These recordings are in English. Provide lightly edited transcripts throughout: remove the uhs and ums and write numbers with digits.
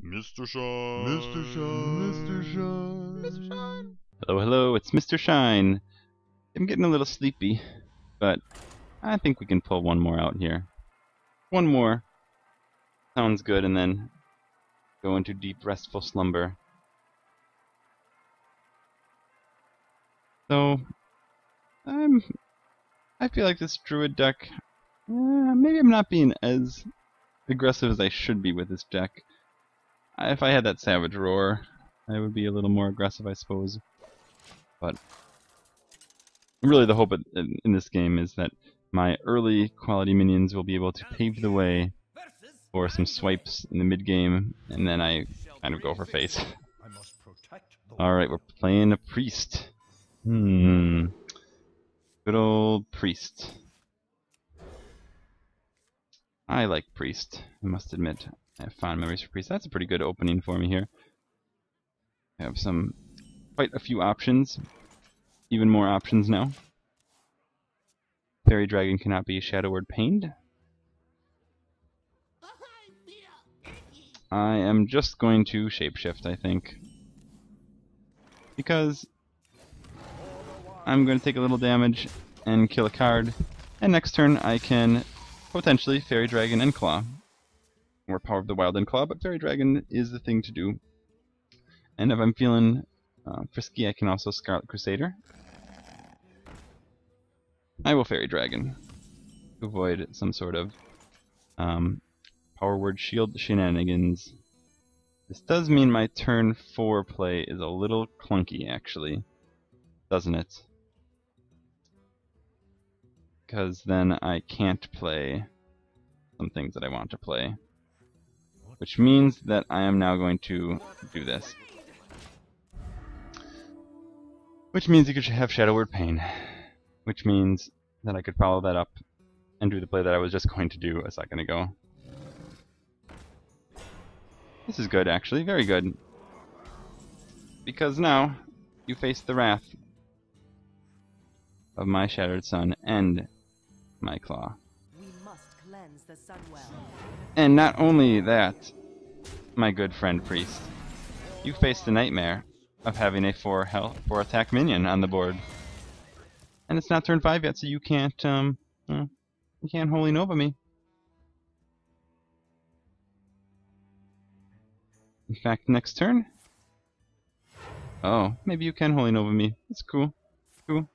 MrShine. Hello, hello, it's MrShine. I'm getting a little sleepy, but I think we can pull one more out here. One more. Sounds good, and then go into deep, restful slumber. So, I feel like this Druid deck, maybe I'm not being as aggressive as I should be with this deck. If I had that Savage Roar, I would be a little more aggressive, I suppose. But really the hope in this game is that my early quality minions will be able to pave the way for some swipes in the mid-game, and then I kind of go for face. Alright, we're playing a priest. Good old priest. I like priest, I must admit. I have fond memories for priest. That's a pretty good opening for me here. I have quite a few options. Even more options now. Fairy Dragon cannot be Shadow Word Pained. I am just going to Shapeshift, I think. Because I'm going to take a little damage and kill a card. And next turn I can potentially Fairy Dragon and Claw. Or Power of the Wild and Claw, but Fairy Dragon is the thing to do. And if I'm feeling frisky, I can also Scarlet Crusader. I will Fairy Dragon to avoid some sort of Power Word Shield shenanigans. This does mean my turn 4 play is a little clunky, actually. Doesn't it? Because then I can't play some things that I want to play. Which means that I am now going to do this. Which means you could have Shadow Word Pain. Which means that I could follow that up and do the play that I was just going to do a second ago. This is good, actually. Very good. Because now you face the wrath of my Shattered Sun and my Claw. We must cleanse the Sunwell. And not only that, my good friend Priest, you face the nightmare of having a 4 attack minion on the board. And it's not turn 5 yet, so you can't Holy Nova me. In fact, next turn, oh, maybe you can Holy Nova me. It's cool. Cool.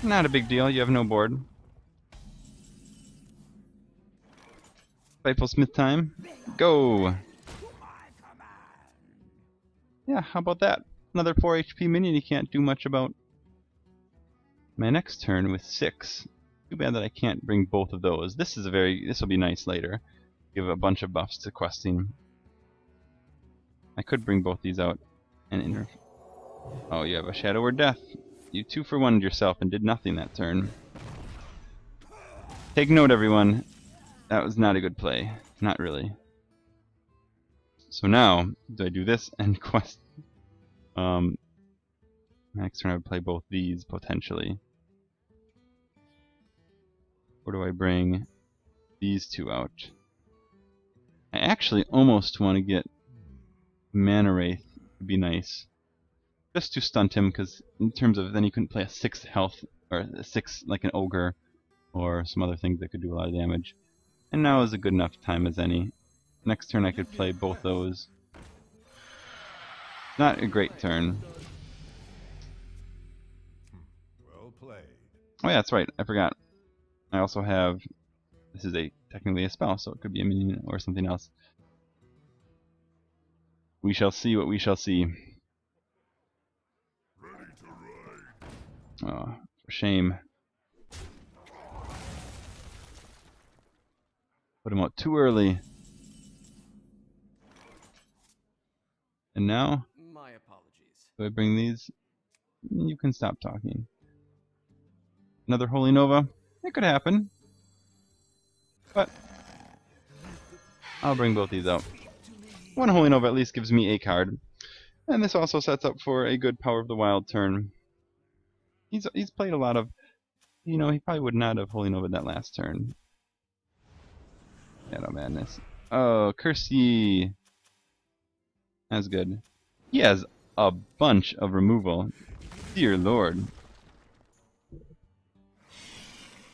Not a big deal, you have no board. Fightful Smith time. Go! Yeah, how about that? Another 4 HP minion you can't do much about. My next turn with 6. Too bad that I can't bring both of those. This will be nice later. Give a bunch of buffs to questing. I could bring both these out and oh, you have a Shadow Word Death. You 2-for-1'd yourself and did nothing that turn. Take note, everyone. That was not a good play. Not really. So now, do I do this and quest? Next turn I would play both these, potentially. Or do I bring these two out? I actually almost want to get Mana Wraith. Would be nice. Just to stunt him, because in terms of then he couldn't play a 6 health, or a 6 like an Ogre, or some other things that could do a lot of damage. And now is a good enough time as any. Next turn I could play both those. Not a great turn. Well played. Oh yeah, that's right, I forgot. I also have, this is technically a spell, so it could be a minion or something else. We shall see what we shall see. Oh, for shame. Put him out too early. And now, My apologies. do I bring these? You can stop talking. Another Holy Nova? It could happen. But I'll bring both these out. One Holy Nova at least gives me a card. And this also sets up for a good Power of the Wild turn. He's played a lot of, he probably would not have Holy Nova that last turn. Shadow Madness. Oh, curse ye. That's good. He has a bunch of removal. Dear lord.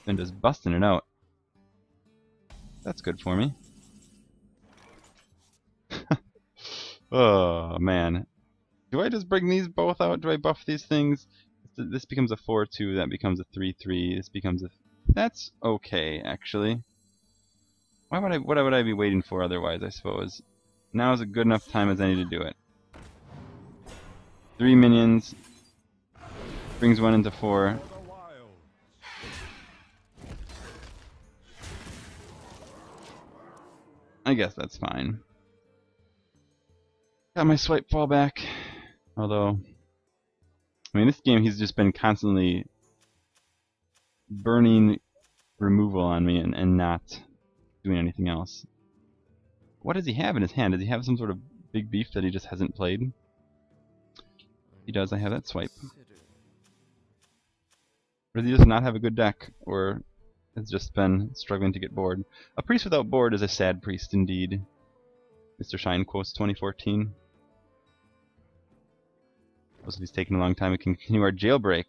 Been just busting it out. That's good for me. Oh, man. Do I just bring these both out? Do I buff these things? This becomes a 4-2, that becomes a 3-3, this becomes a... That's okay, actually. What would I be waiting for otherwise, I suppose? Now is a good enough time as any to do it. 3 minions. Brings 1 into 4. I guess that's fine. Got my swipe fallback. Although, I mean, this game he's just been constantly burning removal on me and not doing anything else. What does he have in his hand? Does he have some sort of big beef that he just hasn't played? He does. I have that swipe. Or does he just not have a good deck? Or has just been struggling to get bored? A priest without board is a sad priest indeed. MrShine quotes 2014. If he's taking a long time, we can continue our jailbreak.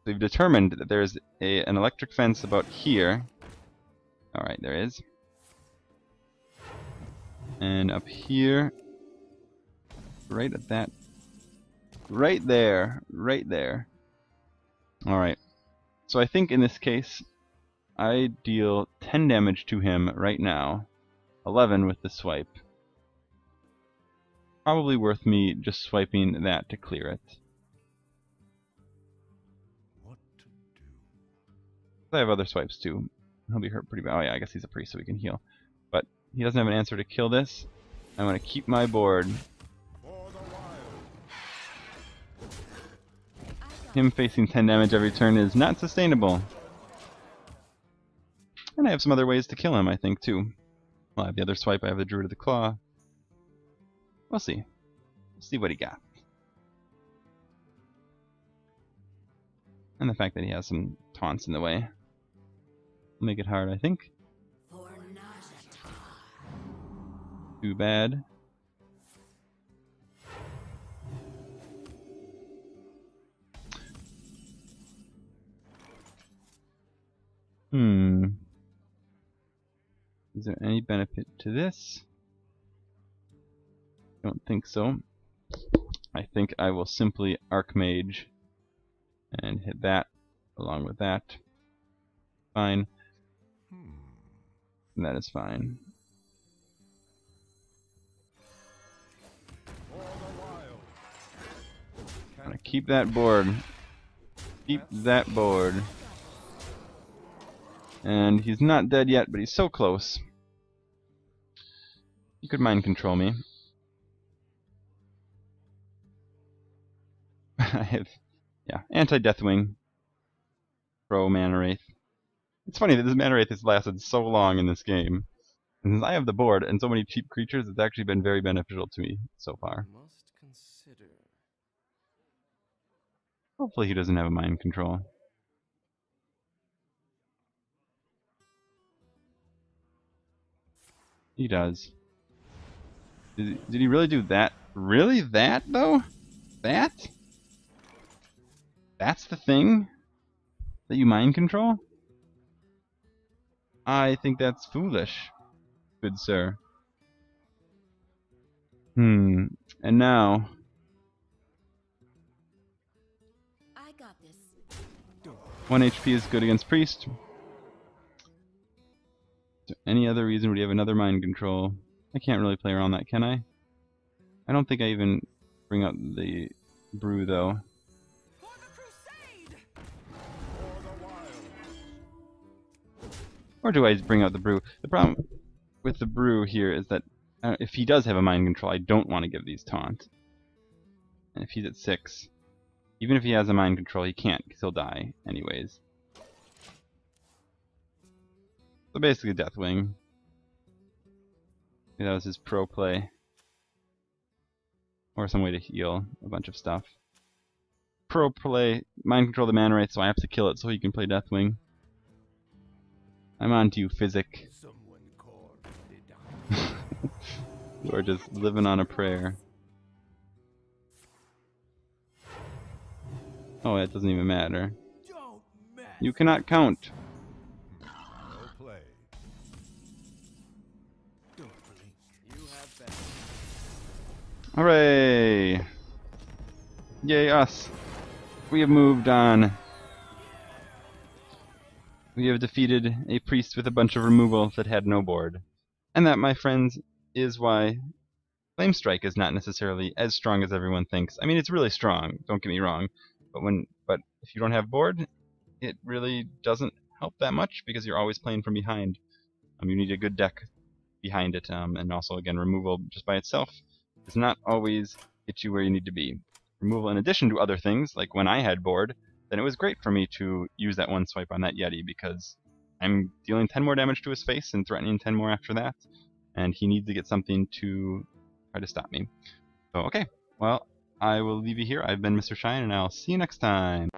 We've determined that there's an electric fence about here. Alright, there is. And up here, right at that, right there, right there. Alright, so I think in this case, I deal 10 damage to him right now, 11 with the swipe. Probably worth me just swiping that to clear it. What to do? I have other swipes too. He'll be hurt pretty bad. Oh yeah, I guess he's a priest so we can heal. But he doesn't have an answer to kill this. I want to keep my board. Him facing 10 damage every turn is not sustainable. And I have some other ways to kill him, I think, too. Well, I have the other swipe, I have the Druid of the Claw. We'll see. We'll see what he got. And the fact that he has some taunts in the way will make it hard, I think. Too bad. Is there any benefit to this? Don't think so. I think I will simply Archmage and hit that along with that. Fine. And that is fine. I'm gonna keep that board. Keep that board. And he's not dead yet, but he's so close. He could mind control me. I have, yeah, anti-Deathwing. Pro Mana Wraith. It's funny that this Mana Wraith has lasted so long in this game. And since I have the board and so many cheap creatures, it's actually been very beneficial to me so far. Must consider. Hopefully he doesn't have a mind control. He does. Did he really do that? Really? That, though? That? That's the thing? That you mind control? I think that's foolish, good sir. And now... I got this. 1 HP is good against Priest. Is there any other reason would he have another mind control? I can't really play around that, can I? I don't think I even bring up the brew, though. For the crusade! Or do I bring out the brew? The problem with the brew here is that if he does have a mind control, I don't want to give these taunt. And if he's at 6, even if he has a mind control, he can't, because he'll die anyways. So basically Deathwing. That was his pro play. Or some way to heal a bunch of stuff. Pro play, mind control the Mana Wraith, so I have to kill it so he can play Deathwing. I'm on to you, Physic. Someone called the doctor. You are just living on a prayer. Oh, that doesn't even matter. Don't mess. You cannot count. Well played. Don't blink. You have been. Hooray! Yay us! We have moved on. We have defeated a priest with a bunch of removal that had no board. And that, my friends, is why Flame Strike is not necessarily as strong as everyone thinks. I mean, it's really strong, don't get me wrong. But if you don't have board, it really doesn't help that much because you're always playing from behind. You need a good deck behind it, and also, again, removal just by itself does not always get you where you need to be. Removal in addition to other things, like when I had board, then it was great for me to use that one swipe on that Yeti because I'm dealing 10 more damage to his face and threatening 10 more after that, and he needs to get something to try to stop me. So, okay, well, I will leave you here. I've been MrShine, and I'll see you next time.